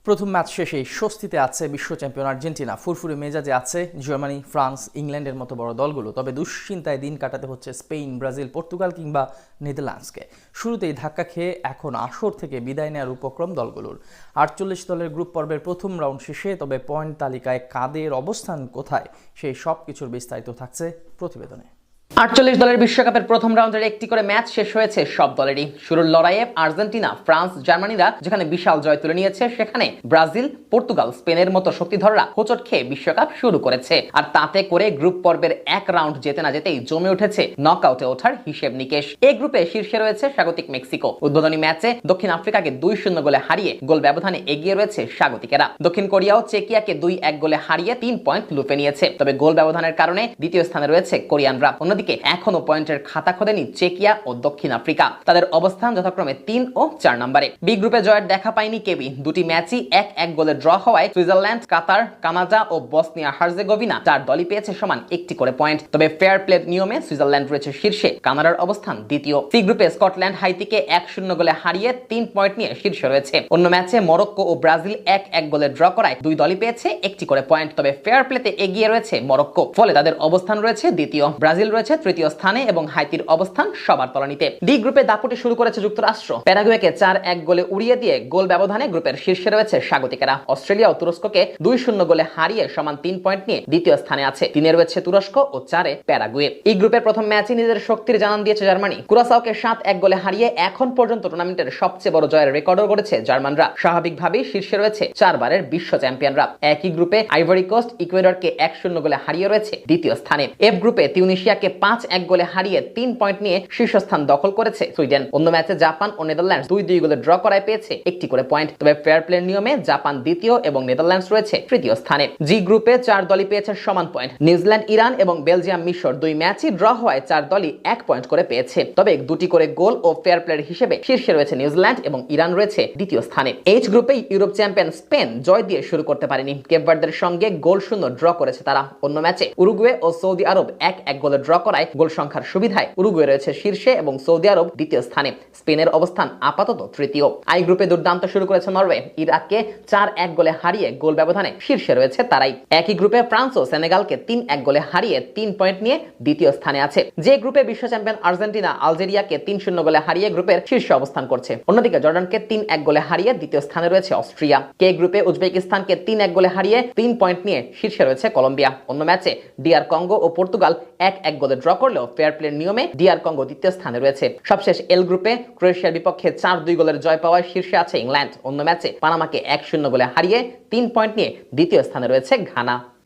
প্রথম ম্যাচ শেষেই স্বস্তিতে আছে বিশ্ব চ্যাম্পিয়ন আর্জেন্টিনা। ফুরফুরে মেজাজে আছে জার্মানি, ফ্রান্স, ইংল্যান্ডের মতো বড় দলগুলো। তবে দুশ্চিন্তায় দিন কাটাতে হচ্ছে স্পেন, ব্রাজিল, পর্তুগাল কিংবা নেদারল্যান্ডসকে। শুরুতেই ধাক্কা খেয়ে এখন আসর থেকে বিদায় নেওয়ার উপক্রম দলগুলোর। 48 দলের গ্রুপ পর্বের প্রথম রাউন্ড শেষে, তবে পয়েন্ট তালিকায় কাদের অবস্থান কোথায় সেই সব কিছুর বিস্তারিত থাকছে প্রতিবেদনে। 48 দলের বিশ্বকাপের প্রথম রাউন্ডের একটি করে ম্যাচ শেষ হয়েছে সব দলেরই। শুরুর লড়াইয়ে আর্জেন্টিনা, ফ্রান্স, জার্মানিরা যেখানে বিশাল জয় তুলে নিয়েছে, সেখানে ব্রাজিল, পর্তুগাল, স্পেনের মতো শক্তিধররা হোঁচট খেয়ে বিশ্বকাপ শুরু করেছে। আর তাতে করে গ্রুপ পর্বের এক রাউন্ড যেতে না যেতেই জমে উঠেছে নকআউটে ওঠার হিসেব নিকেশ। এই গ্রুপে শীর্ষে রয়েছে স্বাগতিক মেক্সিকো। উদ্বোধনী ম্যাচে দক্ষিণ আফ্রিকাকে 2-0 গোলে হারিয়ে গোল ব্যবধানে এগিয়ে রয়েছে স্বাগতিকেরা। দক্ষিণ কোরিয়াও চেকিয়াকে 2-1 গোলে হারিয়ে 3 পয়েন্ট লুফে নিয়েছে। তবে গোল ব্যবধানের কারণে দ্বিতীয় স্থানে রয়েছে কোরিয়ানরা। অন্যদিকে এখনো পয়েন্টের খাতা খোলেনি চেকিয়া ও দক্ষিণ আফ্রিকা। তাদের অবস্থান যথাক্রমে 3 ও 4 নম্বরে। বি গ্রুপে জয়ের দেখা পায়নি কেউই। দুটি ম্যাচই 1-1 গোলে ড্র হওয়ায় সুইজারল্যান্ড, কাতার, কানাডা ও বসনিয়া হার্জেগোভিনা 4 দলই পেয়েছে সমান একটি করে পয়েন্ট। তবে ফেয়ার প্লে নিয়মে সুইজারল্যান্ড রয়েছে শীর্ষে, কানাডার অবস্থান দ্বিতীয়। সি গ্রুপে স্কটল্যান্ড হাইতিকে 1-0 গোলে হারিয়ে 3 পয়েন্ট নিয়ে শীর্ষে রয়েছে। অন্য ম্যাচে মরক্কো ও ব্রাজিল 1-1 গোলে ড্র করায় দুই দলই পেয়েছে একটি করে পয়েন্ট। তবে ফেয়ার প্লেতে এগিয়ে রয়েছে মরক্কো, ফলে তাদের অবস্থান রয়েছে দ্বিতীয়। ব্রাজিল রয়েছে তৃতীয় স্থানে এবং হাইতির অবস্থান সবার তলানিতে। ডি গ্রুপে দাপুটে শুরু করেছে যুক্তরাষ্ট্র। প্যারাগুয়েকে 4-1 গোলে উড়িয়ে দিয়ে গোল ব্যবধানে গ্রুপের শীর্ষে রয়েছে স্বাগতিকেরা। অস্ট্রেলিয়া ও তুরস্ককে 2-0 গোলে হারিয়ে সমান 3 পয়েন্ট নিয়ে দ্বিতীয় স্থানে আছে। 3-এ রয়েছে তুরস্ক ও 4-এ প্যারাগুয়ে। এই গ্রুপের প্রথম ম্যাচে নিজেদের শক্তির জানান দিয়েছে জার্মানি। কুরাসাওকে 7-1 গোলে হারিয়ে এখন পর্যন্ত টুর্নামেন্টের সবচেয়ে বড় জয়ের রেকর্ডও গড়েছে জার্মানরা। স্বাভাবিকভাবেই শীর্ষে রয়েছে 4 বারের বিশ্ব চ্যাম্পিয়নরা। একই গ্রুপে আইভরি কোস্ট ইকুয়েডরকে 1-0 গোলে হারিয়ে রয়েছে দ্বিতীয় স্থানে। এফ গ্রুপে তিউনিসিয়াকে 5-1 গোলে হারিয়ে 3 পয়েন্ট নিয়ে শীর্ষস্থান দখল করেছে সুইডেন। অন্য ম্যাচে জাপান ও নেদারল্যান্ডস 2-2 গোলে ড্র করায় পেয়েছে একটি করে পয়েন্ট। তবে ফেয়ার প্লে নিয়মে জাপান দ্বিতীয় এবং নেদারল্যান্ডস রয়েছে তৃতীয় স্থানে। জি গ্রুপে 4 দলই পেয়েছে সমান পয়েন্ট। নিউজিল্যান্ড, ইরান এবং বেলজিয়াম, মিশর 2 ম্যাচই ড্র হওয়ায় 4 দলই 1 পয়েন্ট করে পেয়েছে। তবে 2টি করে গোল ও ফেয়ার প্লের হিসেবে শীর্ষে রয়েছে নিউজিল্যান্ড এবং ইরান রয়েছে দ্বিতীয় স্থানে। এইচ গ্রুপে ইউরোপ চ্যাম্পিয়ন স্পেন জয় দিয়ে শুরু করতে পারেনি। কেপ ভার্দের সঙ্গে গোল শূন্য ড্র করেছে তারা। অন্য ম্যাচে উরুগুয়ে ও সৌদি আরব 1-1 গোলে ড্র করায় গোল সংখ্যার সুবিধায় উরুগুয়ে রয়েছে শীর্ষে এবং সৌদি আরব দ্বিতীয় স্থানে। স্পেনের অবস্থান আপাতত তৃতীয়। আই গ্রুপে দুর্দান্ত শুরু করেছে নরওয়ে। ইরাককে 4-1 গোলে হারিয়ে গোল ব্যবধানে শীর্ষে রয়েছে তারাই। একই গ্রুপে ফ্রান্স ও সেনেগালকে 3-1 গোলে হারিয়ে 3 পয়েন্ট নিয়ে দ্বিতীয় স্থানে আছে। যে গ্রুপে বিশ্ব চ্যাম্পিয়ন আর্জেন্টিনা আলজেরিয়াকে 3-0 গোলে হারিয়ে গ্রুপের শীর্ষে অবস্থান করছে। অন্যদিকে জর্ডানকে 3-1 গোলে হারিয়ে দ্বিতীয় স্থানে রয়েছে অস্ট্রিয়া। কে গ্রুপে উজবেকিস্তানকে 3-1 গোলে হারিয়ে 3 পয়েন্ট নিয়ে শীর্ষে রয়েছে কলম্বিয়া। অন্য ম্যাচে ডিআর কঙ্গো ও পর্তুগাল 1-1 গোলে ড্র করলেও ফেয়ার প্লে নিয়মে ডিআর কঙ্গো দ্বিতীয় স্থানে রয়েছে। সবশেষ এল গ্রুপে ক্রোয়েশিয়ার বিপক্ষে 4-2 গোলের জয় পাওয়ায় শীর্ষে আছে ইংল্যান্ড। অন্য ম্যাচে পানামাকে 1-0 গোলে হারিয়ে 3 পয়েন্ট নিয়ে দ্বিতীয় স্থানে রয়েছে ঘানা।